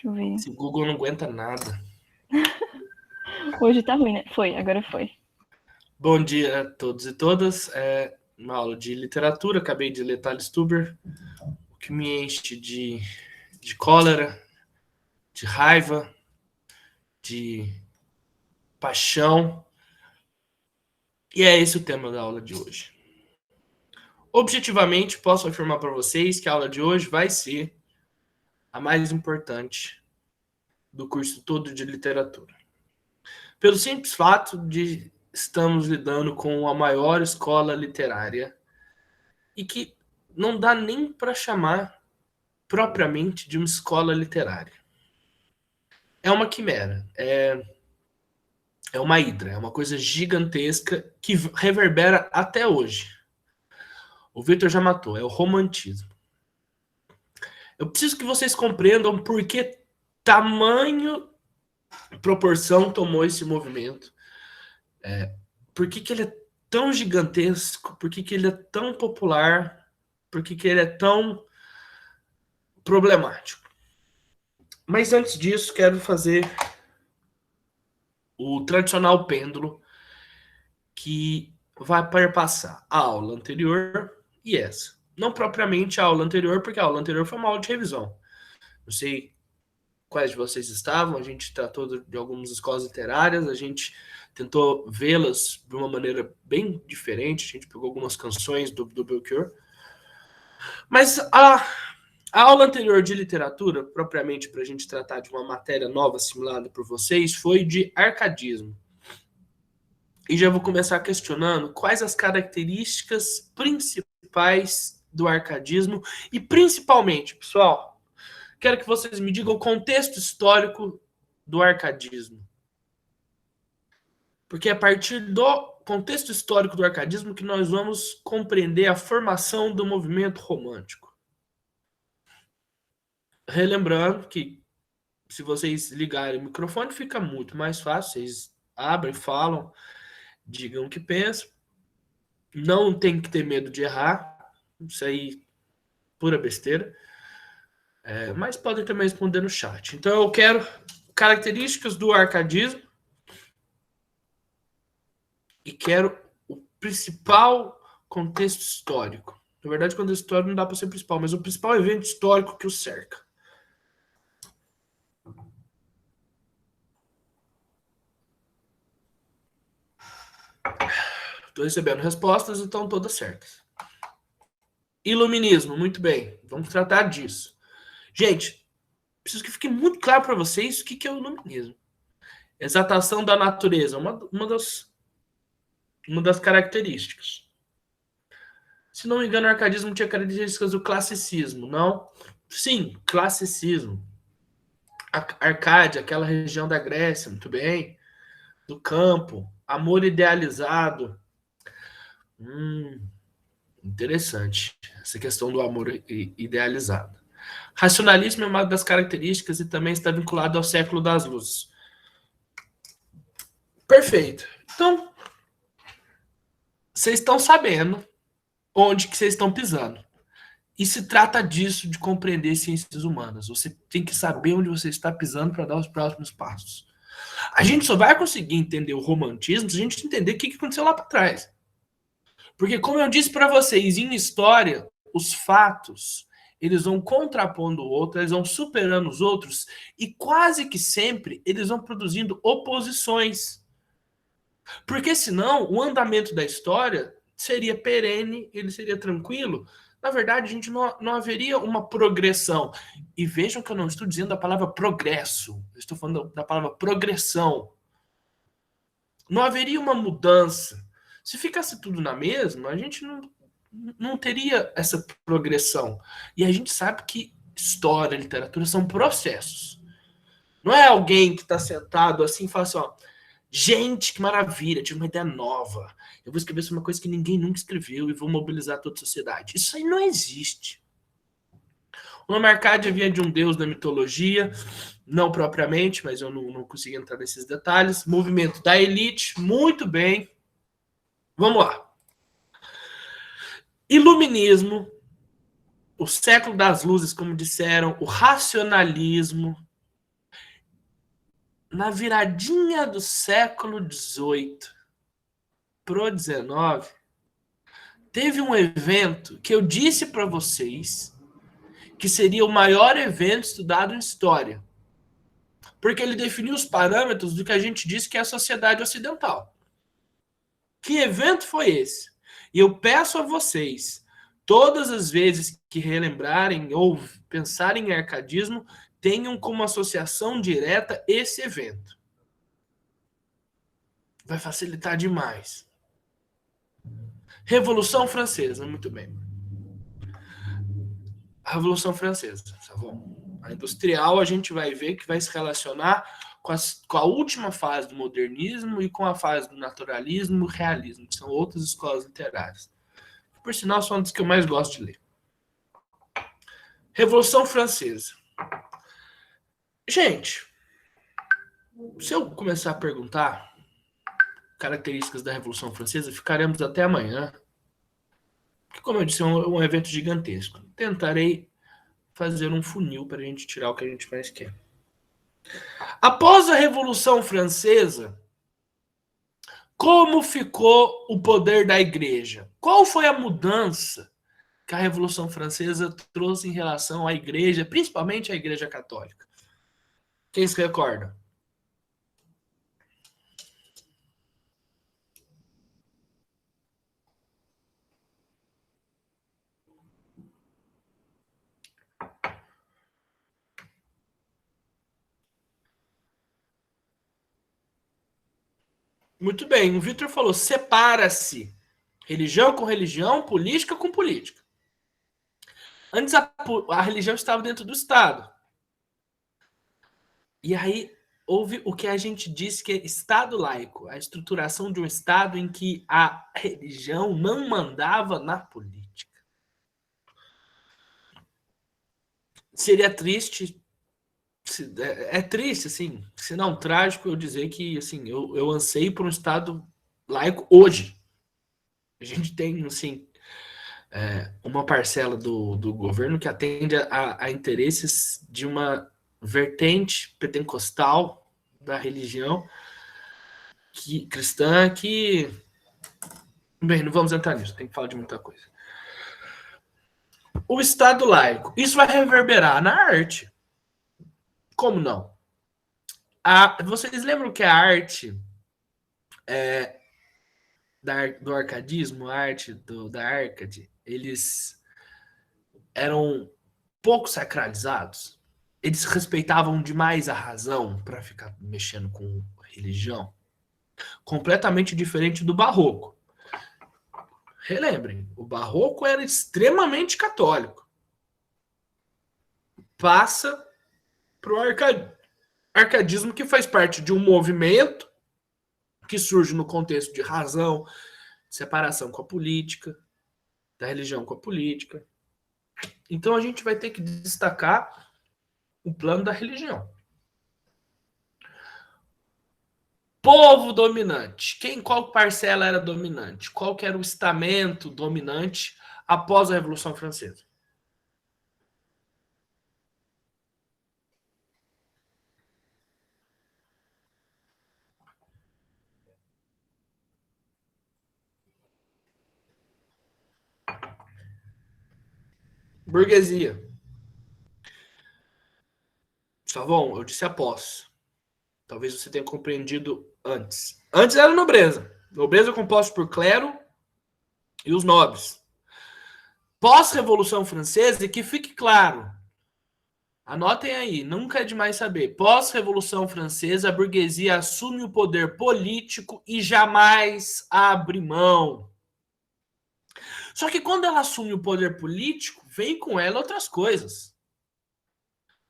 Deixa eu ver. Esse Google não aguenta nada. Hoje tá ruim, né? Foi, agora foi. Bom dia a todos e todas. É uma aula de literatura. Acabei de ler Thales Tuber, o que me enche de cólera, de raiva, de paixão. E é esse o tema da aula de hoje. Objetivamente, posso afirmar para vocês que a aula de hoje vai ser a mais importante do curso todo de literatura. Pelo simples fato de estamos lidando com a maior escola literária e que não dá nem para chamar propriamente de uma escola literária. É uma quimera, é uma hidra, é uma coisa gigantesca que reverbera até hoje. O Victor já matou, é o romantismo. Eu preciso que vocês compreendam por que tamanho proporção tomou esse movimento. Por que ele é tão gigantesco? Por que ele é tão popular? Por que ele é tão problemático? Mas antes disso, quero fazer o tradicional pêndulo que vai perpassar a aula anterior e essa. Não propriamente a aula anterior, porque a aula anterior foi uma aula de revisão. Não sei quais de vocês estavam, a gente tratou de algumas escolas literárias, a gente tentou vê-las de uma maneira bem diferente, a gente pegou algumas canções do Belchior. Mas a aula anterior de literatura, propriamente para a gente tratar de uma matéria nova assimilada por vocês, foi de arcadismo. E já vou começar questionando quais as características principais do arcadismo e, principalmente, pessoal, quero que vocês me digam o contexto histórico do arcadismo. Porque é a partir do contexto histórico do arcadismo que nós vamos compreender a formação do movimento romântico. Relembrando que, se vocês ligarem o microfone, fica muito mais fácil, vocês abrem, falam, digam o que pensam. Não tem que ter medo de errar, isso aí pura besteira. Mas podem também responder no chat. Então eu quero características do arcadismo e quero o principal contexto histórico. Na verdade, o contexto histórico não dá para ser principal, mas o principal evento histórico que o cerca. Estou recebendo respostas e estão todas certas. Iluminismo, muito bem. Vamos tratar disso. Gente, preciso que fique muito claro para vocês o que é o iluminismo. Exaltação da natureza, uma das características. Se não me engano, o arcadismo tinha características do classicismo, não? Sim, classicismo. Arcádia, aquela região da Grécia, muito bem. Do campo, amor idealizado. Interessante, essa questão do amor idealizado. Racionalismo é uma das características e também está vinculado ao século das luzes. Perfeito. Então, vocês estão sabendo onde que vocês estão pisando. E se trata disso, de compreender ciências humanas. Você tem que saber onde você está pisando para dar os próximos passos. A gente só vai conseguir entender o romantismo se a gente entender o que aconteceu lá para trás. Porque, como eu disse para vocês, em história, os fatos, eles vão contrapondo o outro, eles vão superando os outros, e quase que sempre eles vão produzindo oposições. Porque senão, o andamento da história seria perene, ele seria tranquilo. Na verdade, a gente não haveria uma progressão. E vejam que eu não estou dizendo a palavra progresso, eu estou falando da palavra progressão. Não haveria uma mudança. Se ficasse tudo na mesma, a gente não teria essa progressão. E a gente sabe que história, literatura são processos. Não é alguém que está sentado assim e fala assim, ó, gente, que maravilha, tive uma ideia nova. Eu vou escrever sobre uma coisa que ninguém nunca escreveu e vou mobilizar toda a sociedade. Isso aí não existe. O nome Arcádia vinha de um deus da mitologia, não propriamente, mas eu não consegui entrar nesses detalhes. Movimento da elite, muito bem. Vamos lá. Iluminismo, o século das luzes, como disseram, o racionalismo, na viradinha do século XVIII pro XIX, teve um evento que eu disse para vocês que seria o maior evento estudado em história, porque ele definiu os parâmetros do que a gente disse que é a sociedade ocidental. Que evento foi esse? E eu peço a vocês, todas as vezes que relembrarem ou pensarem em arcadismo, tenham como associação direta esse evento. Vai facilitar demais. Revolução Francesa, muito bem. A Revolução Francesa, tá bom? A industrial a gente vai ver que vai se relacionar com a última fase do modernismo e com a fase do naturalismo e realismo, que são outras escolas literárias. Por sinal, são das que eu mais gosto de ler. Revolução Francesa. Gente, se eu começar a perguntar características da Revolução Francesa, ficaremos até amanhã. Porque, como eu disse, é um evento gigantesco. Tentarei fazer um funil para a gente tirar o que a gente mais quer. Após a Revolução Francesa, como ficou o poder da igreja? Qual foi a mudança que a Revolução Francesa trouxe em relação à igreja, principalmente à igreja católica? Quem se recorda? Muito bem, o Vitor falou, separa-se religião com religião, política com política. Antes a religião estava dentro do Estado. E aí houve o que a gente diz que é Estado laico, a estruturação de um Estado em que a religião não mandava na política. Seria triste, é triste, assim, se não trágico, eu dizer que assim, eu anseio por um Estado laico hoje. A gente tem, assim, uma parcela do governo que atende a interesses de uma vertente pentecostal da religião cristã que... Bem, não vamos entrar nisso, tem que falar de muita coisa. O Estado laico, isso vai reverberar na arte. Como não? Vocês lembram que a arte do arcadismo, a arte da Arcade, eles eram pouco sacralizados? Eles respeitavam demais a razão para ficar mexendo com religião? Completamente diferente do barroco. Relembrem, o barroco era extremamente católico. Passa para o arcadismo, que faz parte de um movimento que surge no contexto de razão, separação com a política, da religião com a política. Então a gente vai ter que destacar o plano da religião. Povo dominante. Qual parcela era dominante? Qual que era o estamento dominante após a Revolução Francesa? Burguesia. Savon, eu disse após. Talvez você tenha compreendido antes. Antes era nobreza. Nobreza composta por clero e os nobres. Pós-Revolução Francesa, e que fique claro, anotem aí, nunca é demais saber. Pós-Revolução Francesa, a burguesia assume o poder político e jamais abre mão. Só que quando ela assume o poder político, vem com ela outras coisas.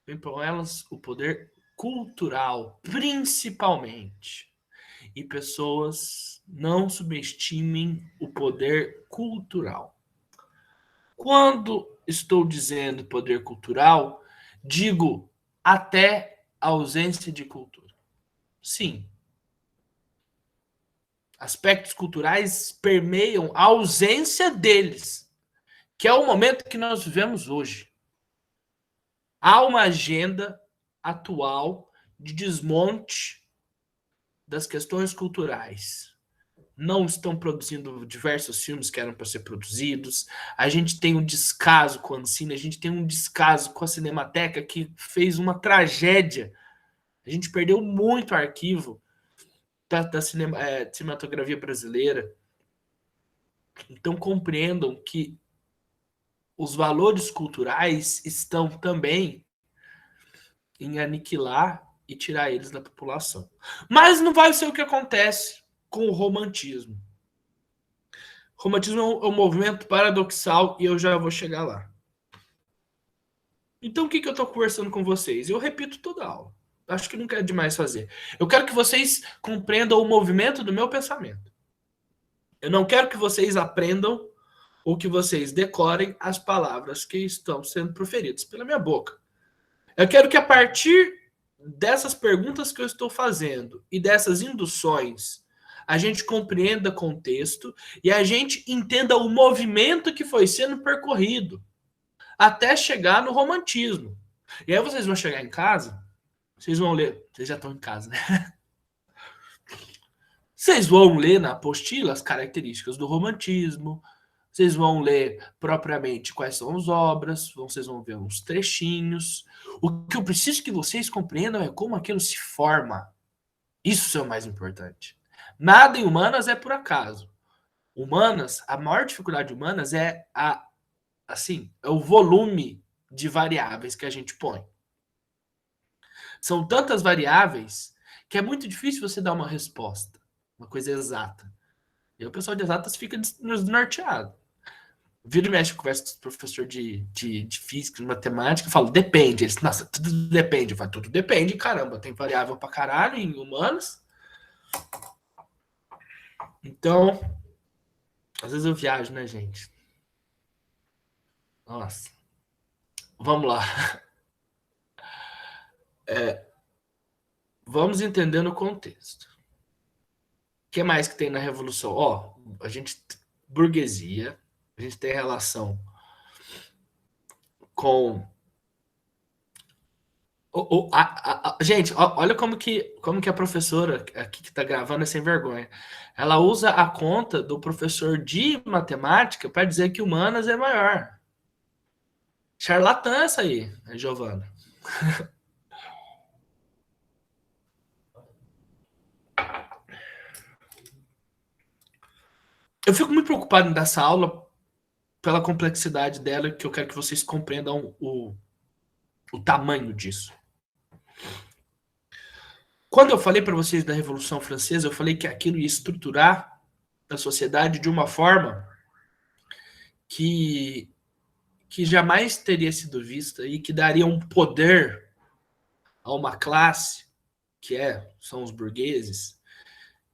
Vem com elas o poder cultural, principalmente. E pessoas não subestimem o poder cultural. Quando estou dizendo poder cultural, digo até ausência de cultura. Sim. Aspectos culturais permeiam a ausência deles, que é o momento que nós vivemos hoje. Há uma agenda atual de desmonte das questões culturais não estão produzindo diversos filmes que eram para ser produzidos. A gente tem um descaso com a Ancine, a gente tem um descaso com a Cinemateca, que fez uma tragédia. A gente perdeu muito arquivo da cinematografia brasileira. Então compreendam que os valores culturais estão também em aniquilar e tirar eles da população. Mas não vai ser o que acontece com o romantismo. O romantismo é um movimento paradoxal e eu já vou chegar lá. Então, o que eu estou conversando com vocês? Eu repito toda a aula. Acho que nunca é demais fazer. Eu quero que vocês compreendam o movimento do meu pensamento. Eu não quero que vocês aprendam ou que vocês decorem as palavras que estão sendo proferidas pela minha boca. Eu quero que a partir dessas perguntas que eu estou fazendo e dessas induções, a gente compreenda o contexto e a gente entenda o movimento que foi sendo percorrido até chegar no romantismo. E aí vocês vão chegar em casa, vocês vão ler, vocês já estão em casa, né? Vocês vão ler na apostila as características do romantismo, vocês vão ler propriamente quais são as obras, vocês vão ver uns trechinhos. O que eu preciso que vocês compreendam é como aquilo se forma. Isso é o mais importante. Nada em humanas é por acaso. Humanas, a maior dificuldade humanas é é o volume de variáveis que a gente põe. São tantas variáveis que é muito difícil você dar uma resposta, uma coisa exata. E o pessoal de exatas fica desnorteado. Vira e mexe, conversa com o professor de física, de matemática, fala, depende. Eles, nossa, tudo depende. Fala, tudo depende, caramba. Tem variável pra caralho em humanos. Então, às vezes eu viajo, né, gente? Nossa. Vamos lá. Vamos entendendo o contexto. O que mais que tem na Revolução? Ó, a gente... Burguesia. A gente tem relação com... gente, olha como que a professora aqui que está gravando é sem vergonha. Ela usa a conta do professor de matemática para dizer que humanas é maior. Charlatã essa aí, a Giovana. Eu fico muito preocupado nessa aula pela complexidade dela, que eu quero que vocês compreendam o tamanho disso. Quando eu falei para vocês da Revolução Francesa, eu falei que aquilo ia estruturar a sociedade de uma forma que jamais teria sido vista e que daria um poder a uma classe, são os burgueses,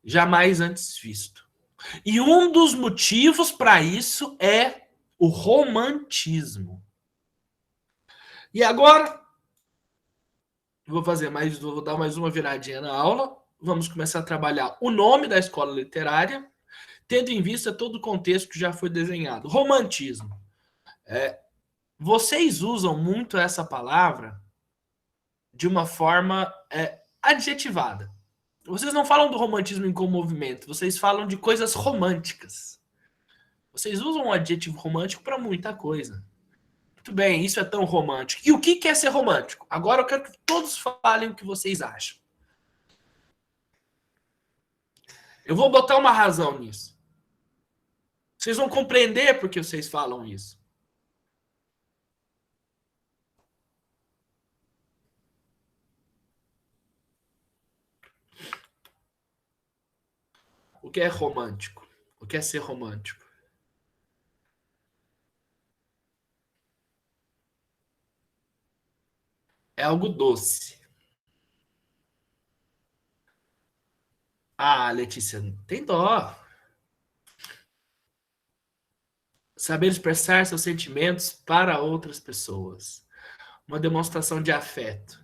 jamais antes visto. E um dos motivos para isso é o romantismo. E agora, vou dar mais uma viradinha na aula. Vamos começar a trabalhar o nome da escola literária, tendo em vista todo o contexto que já foi desenhado. Romantismo. Vocês usam muito essa palavra de uma forma adjetivada. Vocês não falam do romantismo em como movimento, vocês falam de coisas românticas. Vocês usam o adjetivo romântico para muita coisa. Muito bem, isso é tão romântico. E o que é ser romântico? Agora eu quero que todos falem o que vocês acham. Eu vou botar uma razão nisso. Vocês vão compreender por que vocês falam isso. O que é romântico? O que é ser romântico? É algo doce. Ah, Letícia, tem dó. Saber expressar seus sentimentos para outras pessoas. Uma demonstração de afeto.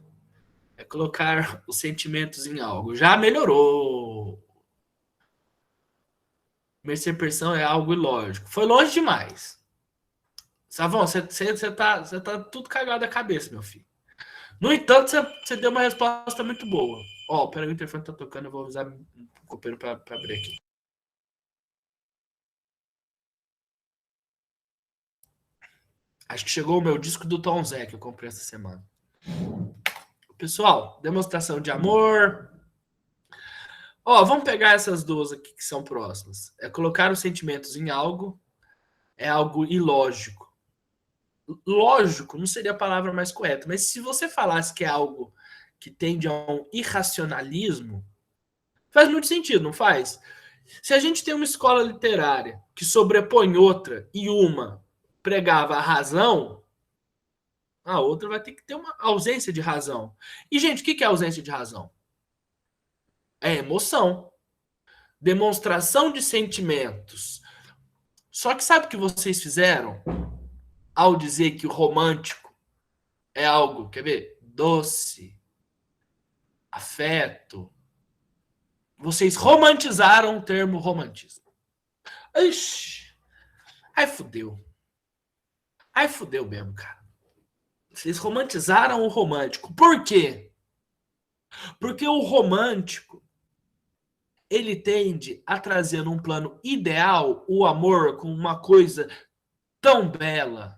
É colocar os sentimentos em algo. Já melhorou. Percepção é algo ilógico. Foi longe demais. Savão, você tá tudo cagado da cabeça, meu filho. No entanto, você deu uma resposta muito boa. Ó, peraí, o interfone tá tocando, eu vou avisar o copeiro pra abrir aqui. Acho que chegou o meu disco do Tom Zé que eu comprei essa semana. Pessoal, demonstração de amor. Ó, vamos pegar essas duas aqui que são próximas. É colocar os sentimentos em algo é algo ilógico. Lógico não seria a palavra mais correta, mas se você falasse que é algo que tende a um irracionalismo, faz muito sentido, não faz? Se a gente tem uma escola literária que sobrepõe outra e uma pregava a razão, a outra vai ter que ter uma ausência de razão. E, gente, o que é ausência de razão? É emoção, demonstração de sentimentos. Só que sabe o que vocês fizeram ao dizer que o romântico é algo, quer ver? Doce, afeto. Vocês romantizaram o termo romantismo. Ixi, aí fudeu. Aí fudeu mesmo, cara. Vocês romantizaram o romântico. Por quê? Porque o romântico, ele tende a trazer num plano ideal o amor com uma coisa tão bela,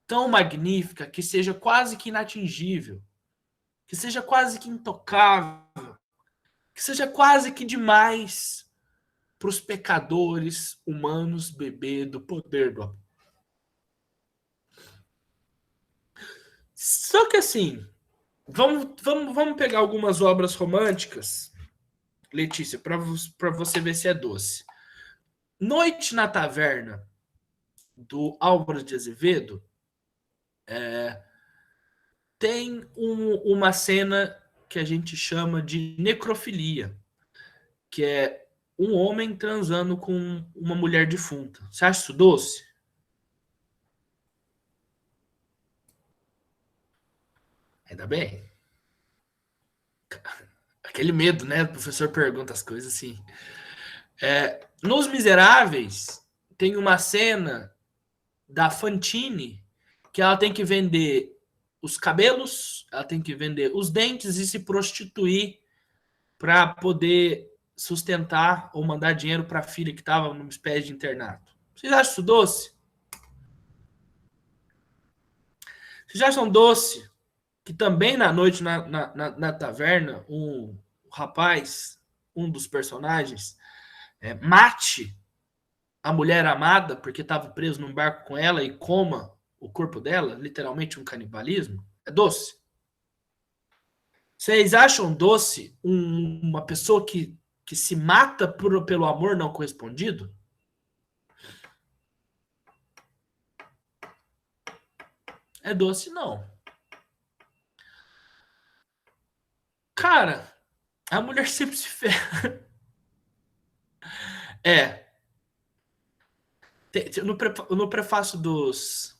tão magnífica, que seja quase que inatingível, que seja quase que intocável, que seja quase que demais para os pecadores humanos beber do poder do amor. Só que assim, vamos pegar algumas obras românticas, Letícia, para você ver se é doce. Noite na Taverna, do Álvaro de Azevedo, tem uma cena que a gente chama de necrofilia, que é um homem transando com uma mulher defunta. Você acha isso doce? Ainda bem. Aquele medo, né? O professor pergunta as coisas assim. Nos Miseráveis, tem uma cena da Fantine que ela tem que vender os cabelos, ela tem que vender os dentes e se prostituir para poder sustentar ou mandar dinheiro para a filha que estava numa espécie de internato. Vocês acham isso doce? Vocês acham doce que também na noite na taverna um rapaz, um dos personagens, mate a mulher amada porque estava preso num barco com ela e coma o corpo dela, literalmente um canibalismo? É doce? Vocês acham doce uma pessoa que se mata pelo amor não correspondido? É doce, não. Cara, a mulher sempre se ferra. É. No prefácio dos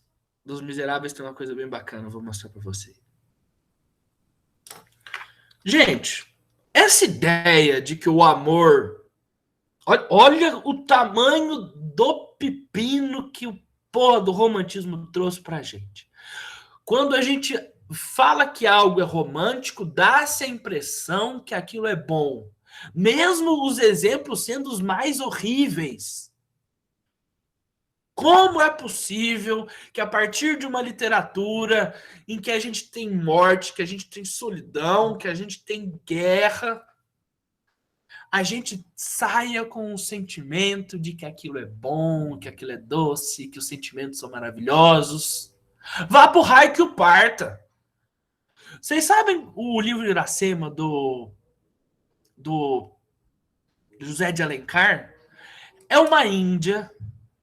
Miseráveis tem uma coisa bem bacana, eu vou mostrar pra você. Gente, essa ideia de que o amor... Olha o tamanho do pepino que o porra do romantismo trouxe pra gente. Quando a gente fala que algo é romântico, dá-se a impressão que aquilo é bom. Mesmo os exemplos sendo os mais horríveis. Como é possível que a partir de uma literatura em que a gente tem morte, que a gente tem solidão, que a gente tem guerra, a gente saia com o sentimento de que aquilo é bom, que aquilo é doce, que os sentimentos são maravilhosos? Vá pro raio que o parta. Vocês sabem o livro de Iracema do José de Alencar? É uma Índia.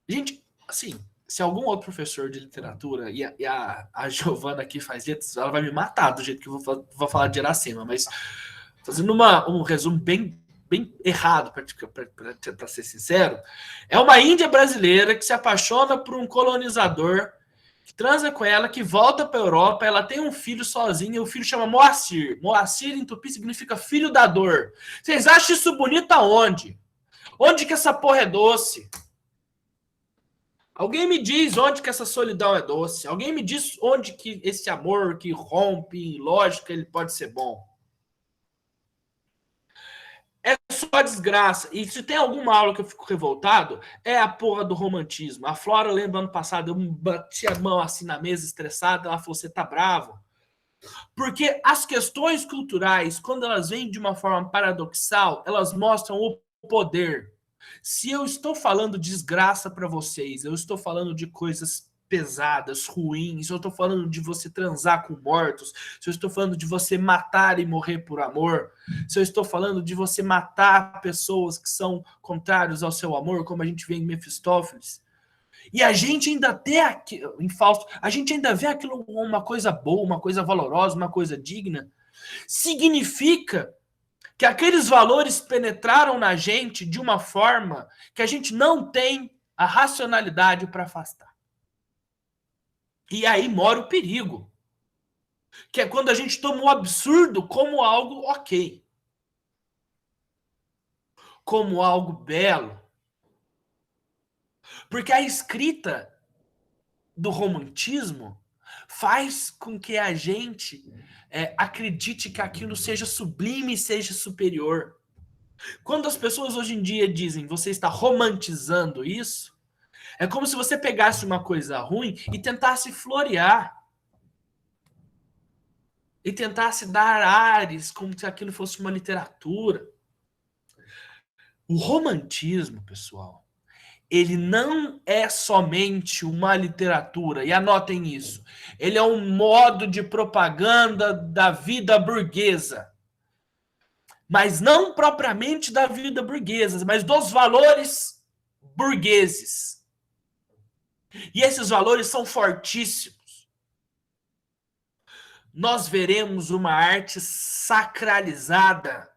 Gente, assim, se algum outro professor de literatura e a Giovana aqui faz letras, ela vai me matar do jeito que eu vou falar de Iracema, mas fazendo um resumo bem errado, para ser sincero, é uma Índia brasileira que se apaixona por um colonizador, que transa com ela, que volta para a Europa, ela tem um filho sozinha, o filho chama Moacir. Moacir em tupi significa filho da dor. Vocês acham isso bonito aonde? Onde que essa porra é doce? Alguém me diz onde que essa solidão é doce. Alguém me diz onde que esse amor que rompe, lógico, ele pode ser bom. só desgraça. E se tem alguma aula que eu fico revoltado, é a porra do romantismo. A Flora, lembra ano passado, eu bati a mão assim na mesa estressada, ela falou, você tá bravo? Porque as questões culturais, quando elas vêm de uma forma paradoxal, elas mostram o poder. Se eu estou falando desgraça para vocês, eu estou falando de coisas pesadas, ruins, se eu estou falando de você transar com mortos, se eu estou falando de você matar e morrer por amor, se eu estou falando de você matar pessoas que são contrários ao seu amor, como a gente vê em Mefistófeles, e a gente ainda tem aquilo, em Fausto, a gente ainda vê aquilo uma coisa boa, uma coisa valorosa, uma coisa digna, significa que aqueles valores penetraram na gente de uma forma que a gente não tem a racionalidade para afastar. E aí mora o perigo, que é quando a gente toma o absurdo como algo ok, como algo belo. Porque a escrita do romantismo faz com que a gente acredite que aquilo seja sublime e seja superior. Quando as pessoas hoje em dia dizem você está romantizando isso, é como se você pegasse uma coisa ruim e tentasse florear. E tentasse dar ares como se aquilo fosse uma literatura. O romantismo, pessoal, ele não é somente uma literatura, e anotem isso, ele é um modo de propaganda da vida burguesa. Mas não propriamente da vida burguesa, mas dos valores burgueses. E esses valores são fortíssimos. Nós veremos uma arte sacralizada,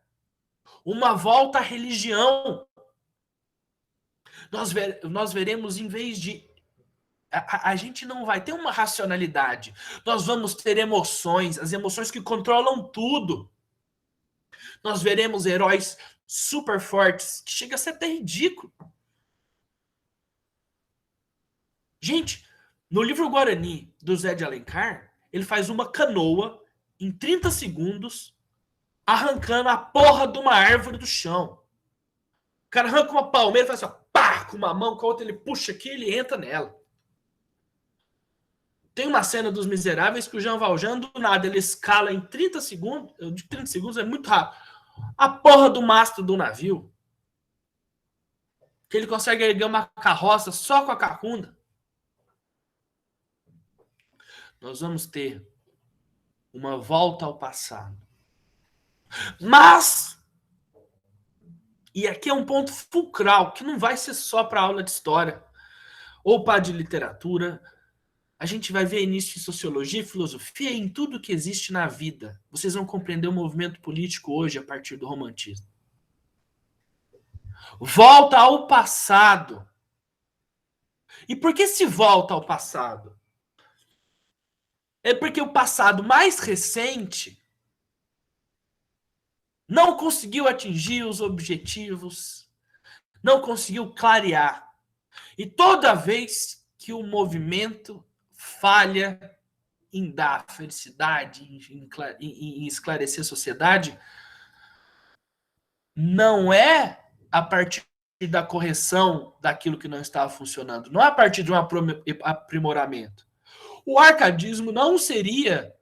uma volta à religião. Nós veremos, em vez de... A gente não vai ter uma racionalidade. Nós vamos ter emoções, as emoções que controlam tudo. Nós veremos heróis super fortes, que chega a ser até ridículo. Gente, no livro Guarani, do Zé de Alencar, ele faz uma canoa em 30 segundos, arrancando a porra de uma árvore do chão. O cara arranca uma palmeira, faz assim, ó, pá, com uma mão, com a outra ele puxa aqui e ele entra nela. Tem uma cena dos Miseráveis que o Jean Valjean, do nada, ele escala em 30 segundos, de 30 segundos é muito rápido, a porra do mastro do navio, que ele consegue erguer uma carroça só com a cacunda. Nós vamos ter uma volta ao passado. Mas, e aqui é um ponto fulcral, que não vai ser só para aula de história ou para de literatura, a gente vai ver início em sociologia e filosofia, em tudo que existe na vida. Vocês vão compreender o movimento político hoje a partir do romantismo. Volta ao passado. E por que se volta ao passado? É porque o passado mais recente não conseguiu atingir os objetivos, não conseguiu clarear. E toda vez que o movimento falha em dar felicidade, em esclarecer a sociedade, não é a partir da correção daquilo que não estava funcionando, não é a partir de um aprimoramento. O arcadismo não seria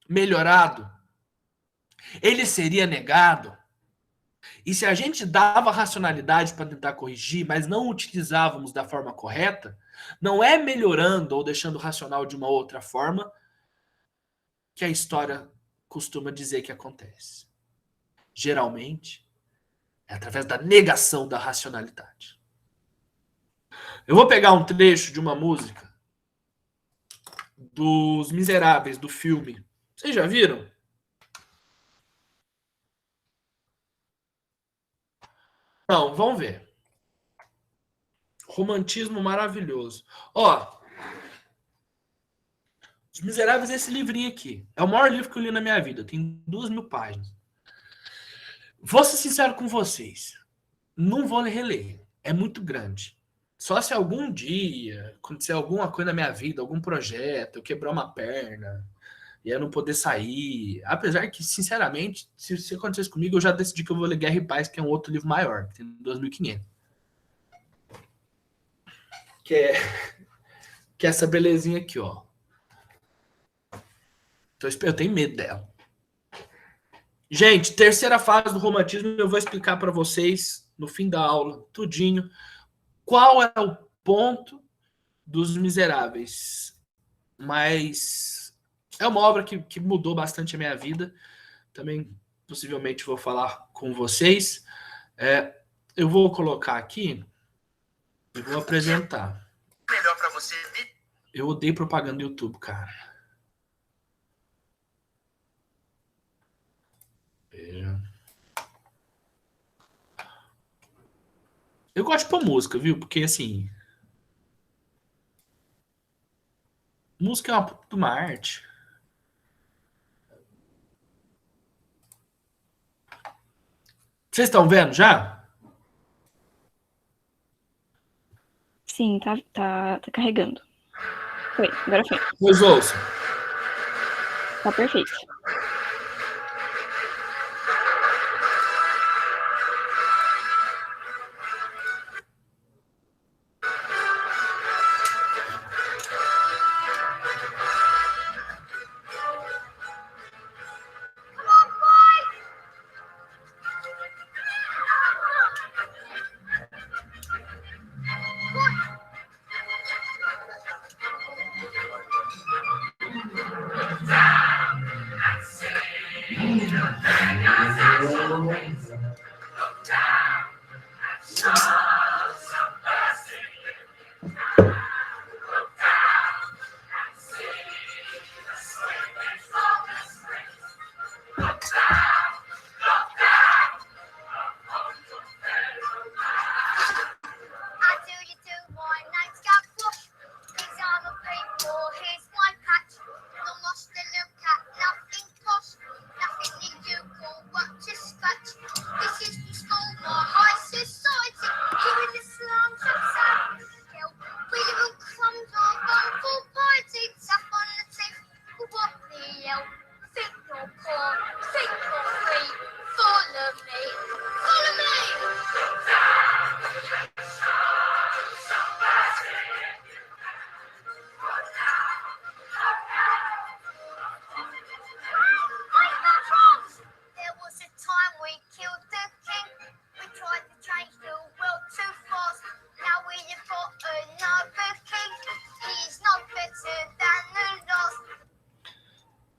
melhorado, ele seria negado. E se a gente dava racionalidade para tentar corrigir, mas não utilizávamos da forma correta, não é melhorando ou deixando o racional de uma outra forma que a história costuma dizer que acontece. Geralmente, é através da negação da racionalidade. Eu vou pegar um trecho de uma música dos Miseráveis, do filme. Vocês já viram? Não, vamos ver. Romantismo maravilhoso. Ó, Os Miseráveis é esse livrinho aqui. É o maior livro que eu li na minha vida. Tem 2.000 páginas. Vou ser sincero com vocês. Não vou reler. É muito grande. Só se algum dia acontecer alguma coisa na minha vida, algum projeto, eu quebrar uma perna, e eu não poder sair. Apesar que, sinceramente, se acontecesse comigo, eu já decidi que eu vou ler Guerra e Paz, que é um outro livro maior, que tem 2.500. Que é essa belezinha aqui, ó. Eu tenho medo dela. Gente, terceira fase do romantismo, eu vou explicar para vocês no fim da aula, tudinho, qual é o ponto dos Miseráveis. Mas é uma obra que mudou bastante a minha vida. Também, possivelmente, vou falar com vocês. Eu vou colocar aqui e vou apresentar. Melhor para você. Eu odeio propaganda do YouTube, cara. Eu gosto de pôr música, viu? Porque, assim, música é uma puta de uma arte. Vocês estão vendo já? Sim, tá carregando. Foi, agora foi. Pois ouçam. Tá perfeito.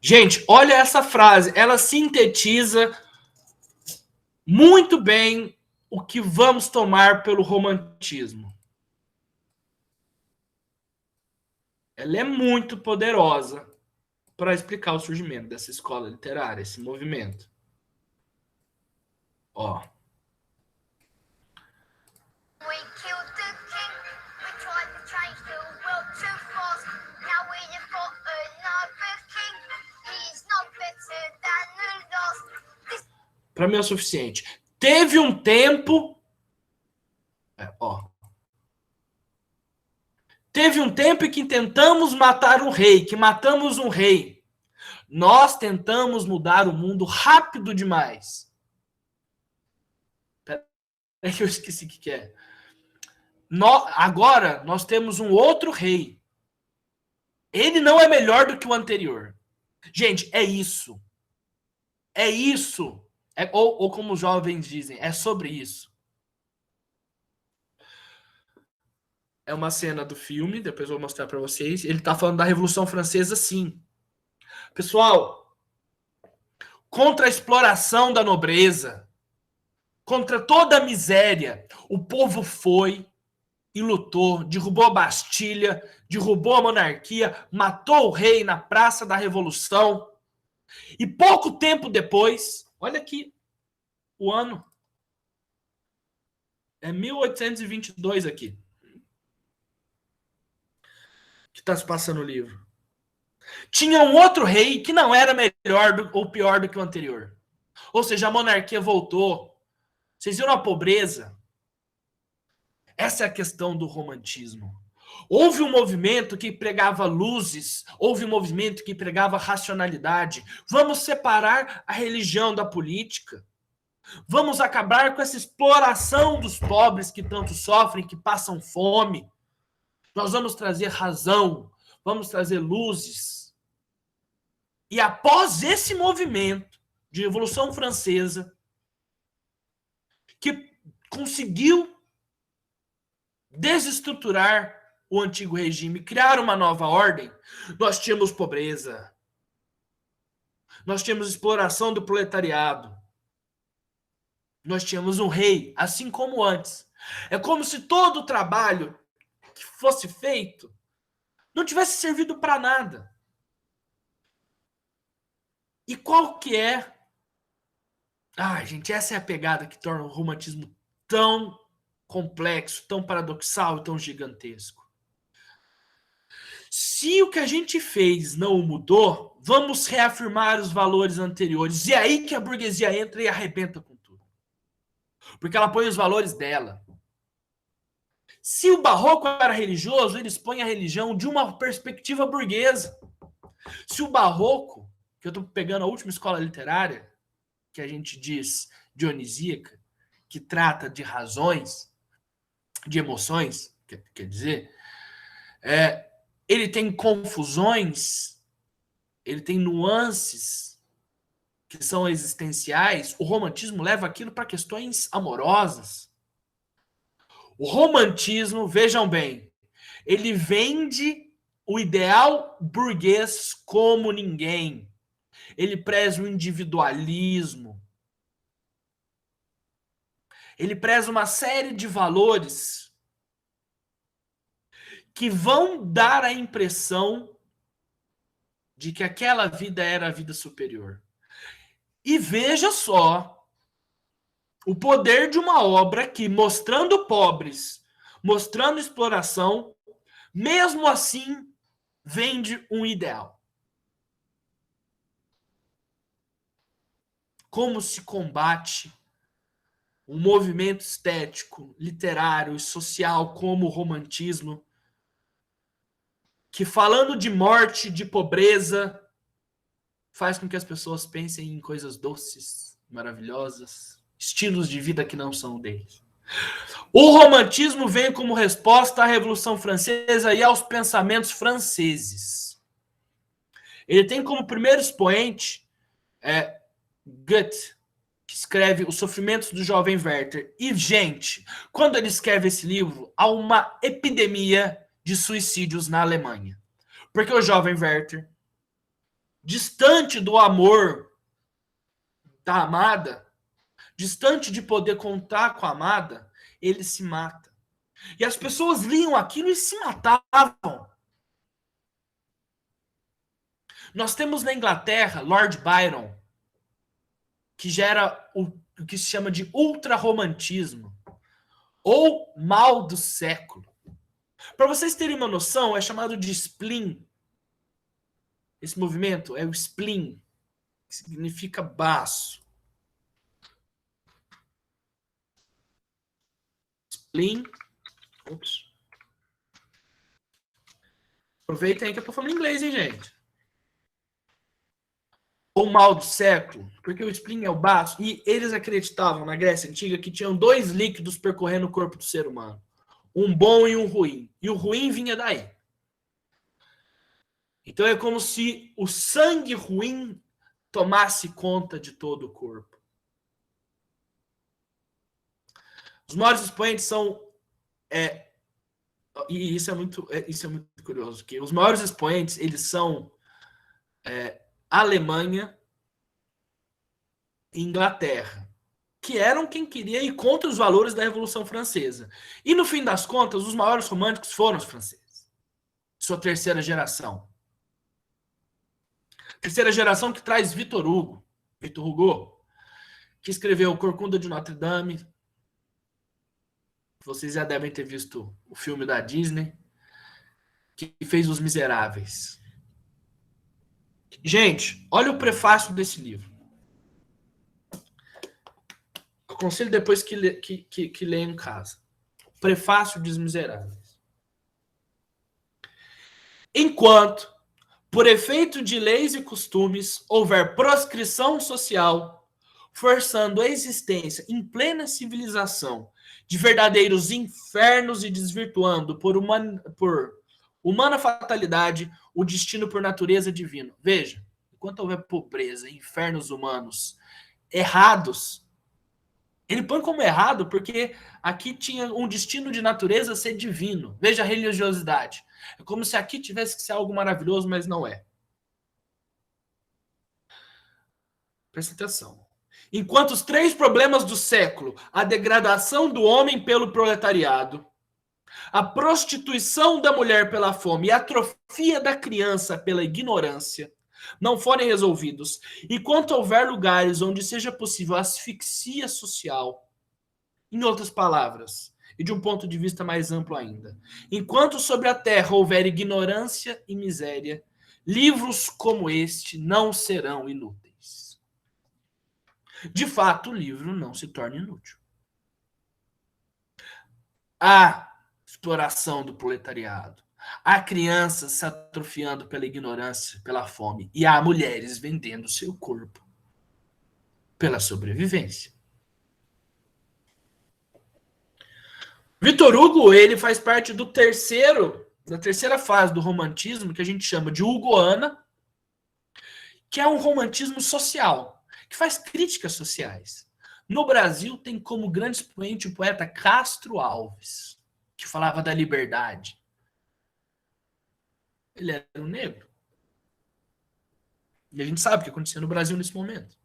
Gente, olha essa frase. Ela sintetiza muito bem o que vamos tomar pelo romantismo. Ela é muito poderosa para explicar o surgimento dessa escola literária, esse movimento. Ó. Para mim é o suficiente. Teve um tempo. Teve um tempo em que tentamos matar um rei, que matamos um rei. Nós tentamos mudar o mundo rápido demais. É que eu esqueci o que é. Agora nós temos um outro rei. Ele não é melhor do que o anterior. Gente, é isso. É isso. Ou como os jovens dizem, é sobre isso. É uma cena do filme, depois eu vou mostrar para vocês. Ele tá falando da Revolução Francesa, sim. Pessoal, contra a exploração da nobreza, contra toda a miséria, o povo foi e lutou, derrubou a Bastilha, derrubou a monarquia, matou o rei na Praça da Revolução. E pouco tempo depois, olha aqui o ano, é 1822 aqui, que está se passando o livro. Tinha um outro rei que não era melhor ou pior do que o anterior. Ou seja, a monarquia voltou. Vocês viram a pobreza? Essa é a questão do romantismo. Houve um movimento que pregava luzes, houve um movimento que pregava racionalidade. Vamos separar a religião da política. Vamos acabar com essa exploração dos pobres que tanto sofrem, que passam fome. Nós vamos trazer razão, vamos trazer luzes. E após esse movimento de Revolução Francesa, que conseguiu desestruturar o antigo regime, criar uma nova ordem, nós tínhamos pobreza, nós tínhamos exploração do proletariado, nós tínhamos um rei, assim como antes. É como se todo o trabalho que fosse feito não tivesse servido para nada. E qual que é? Ah, gente, essa é a pegada que torna o romantismo tão complexo, tão paradoxal e tão gigantesco. Se o que a gente fez não mudou, vamos reafirmar os valores anteriores. E é aí que a burguesia entra e arrebenta com tudo. Porque ela põe os valores dela. Se o barroco era religioso, eles põem a religião de uma perspectiva burguesa. Se o barroco, que eu estou pegando a última escola literária, que a gente diz dionisíaca, que trata de razões, de emoções, quer dizer, ele tem confusões, ele tem nuances que são existenciais. O romantismo leva aquilo para questões amorosas. O romantismo, vejam bem, ele vende o ideal burguês como ninguém. Ele preza o individualismo. Ele preza uma série de valores que vão dar a impressão de que aquela vida era a vida superior. E veja só o poder de uma obra que, mostrando pobres, mostrando exploração, mesmo assim vende um ideal. Como se combate um movimento estético, literário e social como o romantismo, que falando de morte, de pobreza, faz com que as pessoas pensem em coisas doces, maravilhosas, estilos de vida que não são deles. O romantismo vem como resposta à Revolução Francesa e aos pensamentos franceses. Ele tem como primeiro expoente Goethe, que escreve Os Sofrimentos do Jovem Werther. E, gente, quando ele escreve esse livro, há uma epidemia de suicídios na Alemanha. Porque o jovem Werther, distante do amor da amada, distante de poder contar com a amada, ele se mata. E as pessoas liam aquilo e se matavam. Nós temos na Inglaterra Lord Byron, que gera o que se chama de ultrarromantismo, ou mal do século. Para vocês terem uma noção, é chamado de spleen. Esse movimento é o spleen, que significa baço. Spleen. Ops. Aproveitem aí que eu tô falando inglês, hein, gente? Ou mal do século, porque o spleen é o baço, e eles acreditavam na Grécia Antiga que tinham dois líquidos percorrendo o corpo do ser humano. Um bom e um ruim. E o ruim vinha daí. Então é como se o sangue ruim tomasse conta de todo o corpo. Os maiores expoentes são... e isso é muito curioso, que os maiores expoentes, eles são Alemanha e Inglaterra, que eram quem queria ir contra os valores da Revolução Francesa. E, no fim das contas, os maiores românticos foram os franceses. Sua terceira geração. Terceira geração que traz Victor Hugo, que escreveu Corcunda de Notre Dame. Vocês já devem ter visto o filme da Disney, que fez Os Miseráveis. Gente, olha o prefácio desse livro. Aconselho depois que leiam em casa. Prefácio dos Miseráveis. Enquanto, por efeito de leis e costumes, houver proscrição social, forçando a existência em plena civilização de verdadeiros infernos e desvirtuando por humana fatalidade o destino por natureza divino. Veja, enquanto houver pobreza, infernos humanos errados, ele põe como errado porque aqui tinha um destino de natureza ser divino. Veja a religiosidade. É como se aqui tivesse que ser algo maravilhoso, mas não é. Presta atenção. Enquanto os três problemas do século, a degradação do homem pelo proletariado, a prostituição da mulher pela fome e a atrofia da criança pela ignorância, não forem resolvidos, enquanto houver lugares onde seja possível asfixia social, em outras palavras, e de um ponto de vista mais amplo ainda, enquanto sobre a terra houver ignorância e miséria, livros como este não serão inúteis. De fato, o livro não se torna inútil. Há exploração do proletariado, há crianças se atrofiando pela ignorância, pela fome, e há mulheres vendendo seu corpo pela sobrevivência. Victor Hugo, ele faz parte da terceira fase do romantismo, que a gente chama de hugoana, que é um romantismo social, que faz críticas sociais. No Brasil, tem como grande expoente o poeta Castro Alves, que falava da liberdade. Ele era um negro. E a gente sabe o que acontecia no Brasil nesse momento.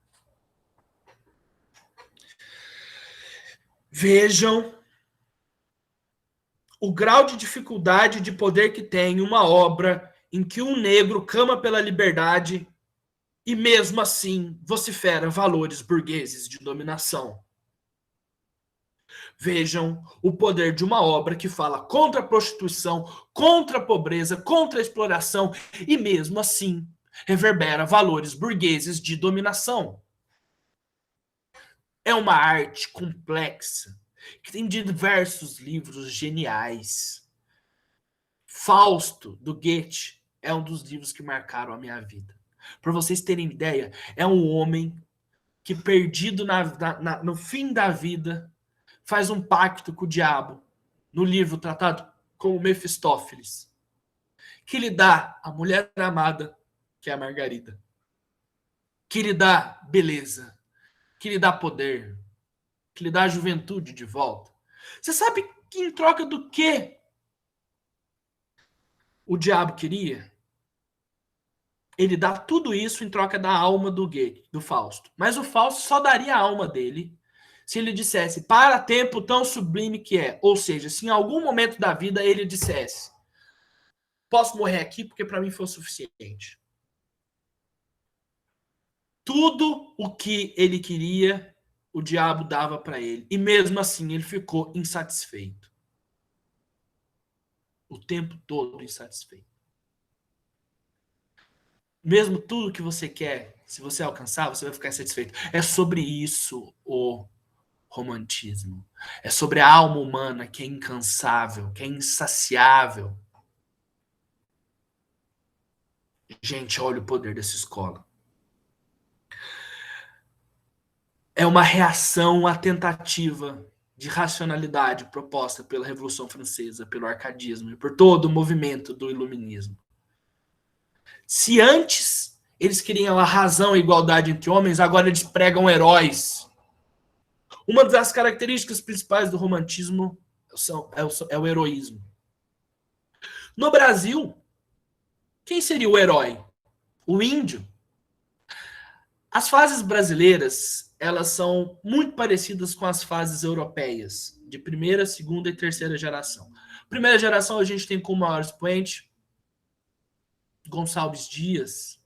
Vejam o grau de dificuldade de poder que tem uma obra em que um negro clama pela liberdade e mesmo assim vocifera valores burgueses de dominação. Vejam o poder de uma obra que fala contra a prostituição, contra a pobreza, contra a exploração e mesmo assim reverbera valores burgueses de dominação. É uma arte complexa que tem diversos livros geniais. Fausto, do Goethe, é um dos livros que marcaram a minha vida. Para vocês terem ideia, é um homem que, perdido no fim da vida, faz um pacto com o diabo, no livro tratado como Mefistófeles, que lhe dá a mulher amada, que é a Margarida, que lhe dá beleza, que lhe dá poder, que lhe dá a juventude de volta. Você sabe que em troca do que o diabo queria? Ele dá tudo isso em troca da alma do Goethe, do Fausto. Mas o Fausto só daria a alma dele se ele dissesse para tempo tão sublime que é. Ou seja, se em algum momento da vida ele dissesse posso morrer aqui porque para mim foi o suficiente. Tudo o que ele queria, o diabo dava para ele. E mesmo assim ele ficou insatisfeito. O tempo todo insatisfeito. Mesmo tudo que você quer, se você alcançar, você vai ficar insatisfeito. É sobre isso o romantismo. É sobre a alma humana que é incansável, que é insaciável. Gente, olha o poder dessa escola. É uma reação à tentativa de racionalidade proposta pela Revolução Francesa, pelo arcadismo e por todo o movimento do iluminismo. Se antes eles queriam a razão e a igualdade entre homens, agora eles pregam heróis. Uma das características principais do romantismo é o heroísmo. No Brasil, quem seria o herói? O índio. As fases brasileiras, elas são muito parecidas com as fases europeias, de primeira, segunda e terceira geração. Primeira geração a gente tem como maior expoente Gonçalves Dias.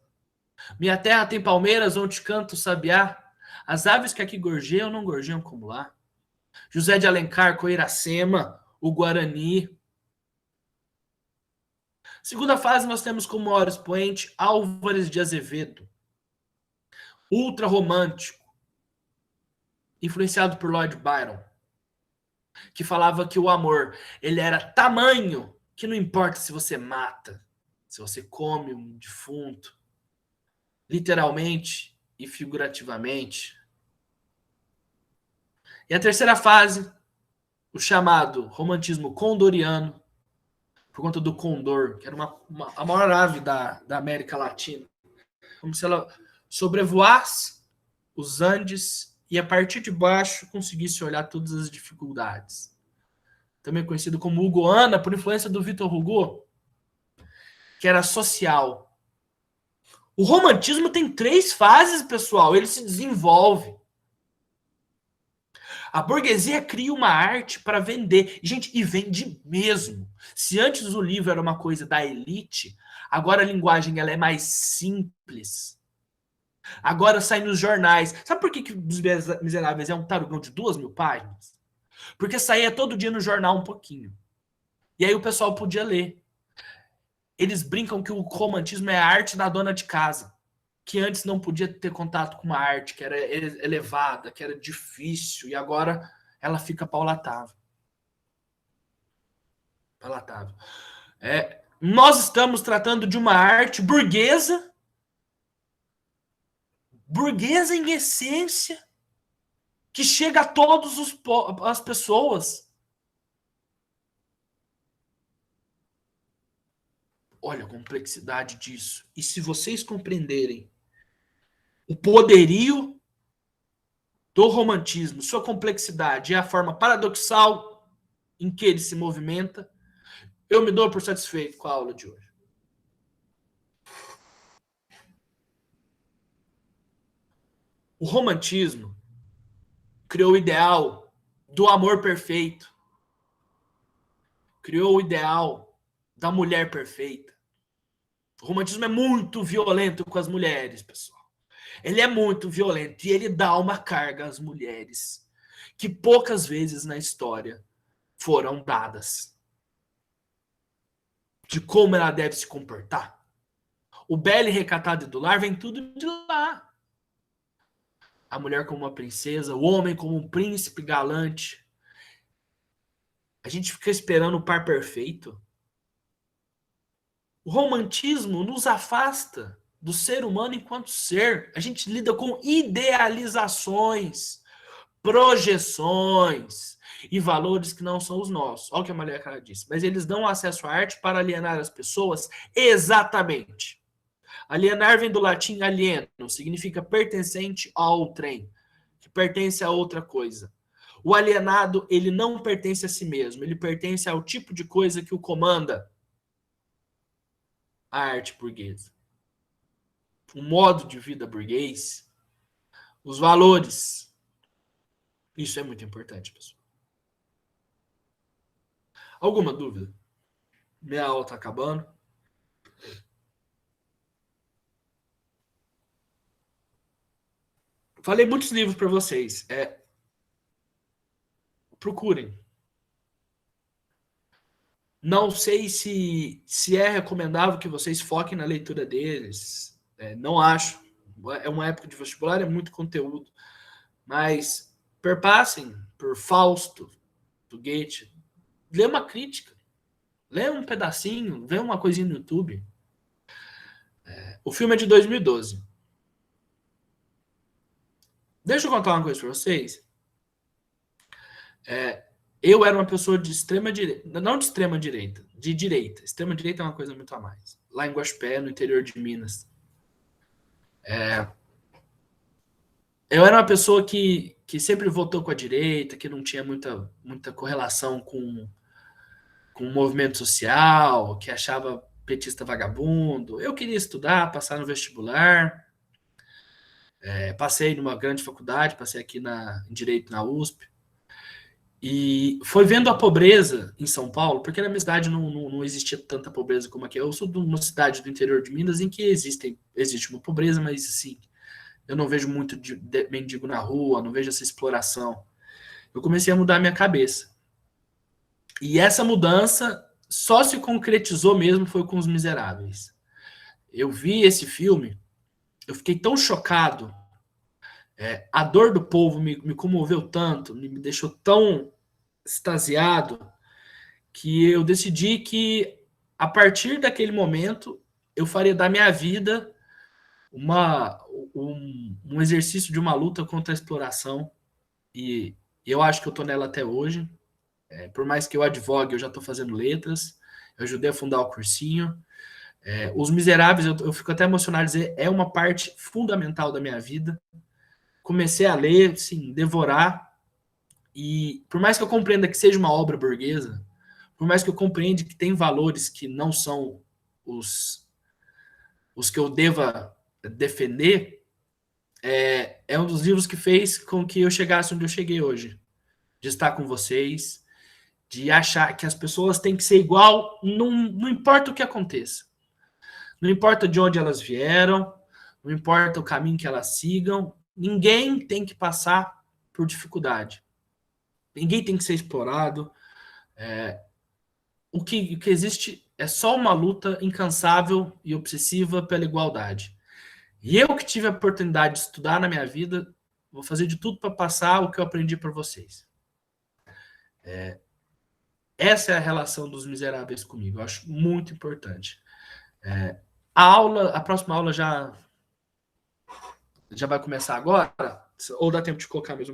Minha terra tem palmeiras onde canta o sabiá. As aves que aqui gorjeiam não gorjeiam como lá. José de Alencar com Iracema, o Guarani. Segunda fase nós temos como maior expoente Álvares de Azevedo. Ultra romântico, influenciado por Lord Byron, que falava que o amor ele era tamanho que não importa se você mata, se você come um defunto, literalmente e figurativamente. E a terceira fase, o chamado romantismo condoriano, por conta do condor, que era a maior ave da América Latina. Como se ela sobrevoasse os Andes e a partir de baixo conseguisse olhar todas as dificuldades. Também conhecido como Hugoana, por influência do Victor Hugo, que era social. O romantismo tem 3 fases, pessoal. Ele se desenvolve. A burguesia cria uma arte para vender. Gente, e vende mesmo. Se antes o livro era uma coisa da elite, agora a linguagem ela é mais simples. Agora sai nos jornais. Sabe por que Os Miseráveis é um tarugão de 2.000 páginas? Porque saía todo dia no jornal um pouquinho. E aí o pessoal podia ler. Eles brincam que o romantismo é a arte da dona de casa, que antes não podia ter contato com uma arte que era elevada, que era difícil, e agora ela fica palatável. Palatável. Nós estamos tratando de uma arte burguesa em essência, que chega a todas as pessoas. Olha a complexidade disso. E se vocês compreenderem o poderio do romantismo, sua complexidade e a forma paradoxal em que ele se movimenta, eu me dou por satisfeito com a aula de hoje. O romantismo criou o ideal do amor perfeito, criou o ideal da mulher perfeita. O romantismo é muito violento com as mulheres, pessoal. Ele é muito violento e ele dá uma carga às mulheres que poucas vezes na história foram dadas. De como ela deve se comportar. O belo e recatado e do lar vem tudo de lá. A mulher como uma princesa, o homem como um príncipe galante. A gente fica esperando o par perfeito. O romantismo nos afasta do ser humano enquanto ser. A gente lida com idealizações, projeções e valores que não são os nossos. Olha o que a Maria Clara disse. Mas eles dão acesso à arte para alienar as pessoas exatamente. Alienar vem do latim alieno, significa pertencente a outrem, que pertence a outra coisa. O alienado, ele não pertence a si mesmo, ele pertence ao tipo de coisa que o comanda. A arte burguesa. O modo de vida burguês, os valores. Isso é muito importante, pessoal. Alguma dúvida? Minha aula está acabando. Falei muitos livros para vocês. Procurem. Não sei se é recomendável que vocês foquem na leitura deles. Não acho. É uma época de vestibular, é muito conteúdo. Mas perpassem por Fausto, do Goethe. Lê uma crítica. Lê um pedacinho. Vê uma coisinha no YouTube. O filme é de 2012. Deixa eu contar uma coisa para vocês. Eu era uma pessoa de extrema direita, não de extrema direita, de direita. Extrema direita é uma coisa muito a mais. Lá em Guaxupé, no interior de Minas. Eu era uma pessoa que sempre votou com a direita, que não tinha muita correlação com o movimento social, que achava petista vagabundo. Eu queria estudar, passar no vestibular. Passei numa grande faculdade, passei aqui em Direito na USP. E foi vendo a pobreza em São Paulo, porque na minha cidade não existia tanta pobreza como aqui. Eu sou de uma cidade do interior de Minas em que existe uma pobreza, mas assim, eu não vejo muito mendigo na rua, não vejo essa exploração. Eu comecei a mudar a minha cabeça. E essa mudança só se concretizou mesmo foi com Os Miseráveis. Eu vi esse filme, eu fiquei tão chocado. A dor do povo me comoveu tanto, me deixou tão extasiado, que eu decidi que a partir daquele momento, eu faria da minha vida um exercício de uma luta contra a exploração. E eu acho que eu estou nela até hoje. Por mais que eu advogue, eu já estou fazendo letras. Eu ajudei a fundar o cursinho. Os Miseráveis, eu fico até emocionado de dizer, é uma parte fundamental da minha vida. Comecei a ler, sim, devorar. E por mais que eu compreenda que seja uma obra burguesa, por mais que eu compreenda que tem valores que não são os que eu deva defender, é um dos livros que fez com que eu chegasse onde eu cheguei hoje. De estar com vocês, de achar que as pessoas têm que ser igual, não importa o que aconteça. Não importa de onde elas vieram, não importa o caminho que elas sigam, ninguém tem que passar por dificuldade. Ninguém tem que ser explorado. O que existe é só uma luta incansável e obsessiva pela igualdade. E eu que tive a oportunidade de estudar na minha vida, vou fazer de tudo para passar o que eu aprendi para vocês. Essa é a relação dos Miseráveis comigo. Eu acho muito importante. A próxima aula já vai começar agora? Ou dá tempo de colocar mesmo?